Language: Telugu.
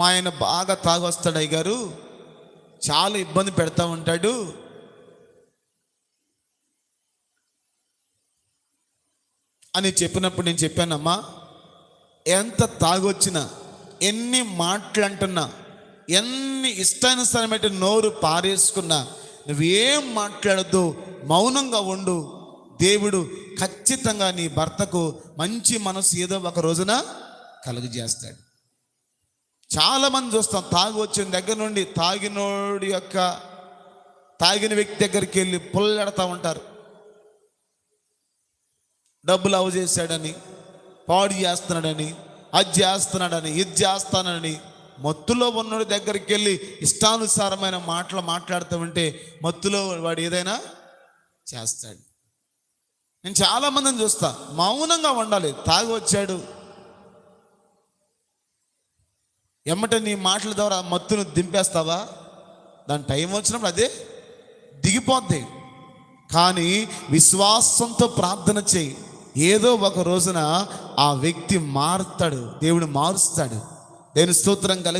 ఆయన బాగా తాగొస్తాడు అయ్యగారు, చాలా ఇబ్బంది పెడతా ఉంటాడు. అని చెప్పినప్పుడు నేను చెప్పానమ్మా, ఎంత తాగొచ్చినా, ఎన్ని మాటలు అంటున్నా, ఎన్ని ఇష్టానుసారమైన నోరు పారేసుకున్నా, నువ్వేం మాట్లాడద్దు, మౌనంగా ఉండు. దేవుడు ఖచ్చితంగా నీ భర్తకు మంచి మనసు ఏదో ఒక రోజున కలుగజేస్తాడు. చాలామంది చూస్తాం, తాగి వచ్చిన దగ్గర నుండి తాగిన వ్యక్తి దగ్గరికి వెళ్ళి పుల్లెడతా ఉంటారు. డబ్బులు అవ చేశాడని, పాడు చేస్తున్నాడని, అది చేస్తున్నాడని, ఇది చేస్తానని, మత్తులో ఉన్నోడి దగ్గరికి వెళ్ళి ఇష్టానుసారమైన మాటలు మాట్లాడుతూ ఉంటే మత్తులో వాడు ఏదైనా చేస్తాడు. నేను చాలామందిని చూస్తా, మౌనంగా ఉండాలి. తాగి వచ్చాడు, ఎమ్మట నీ మాటల ద్వారా మత్తును దింపేస్తావా? దాని టైం వచ్చినప్పుడు అదే దిగిపోద్ది. కానీ విశ్వాసంతో ప్రార్థన చేయి, ఏదో ఒక రోజున ఆ వ్యక్తి మారుతాడు, దేవుడు మారుస్తాడు. దేవుని స్తోత్రం కలుగు.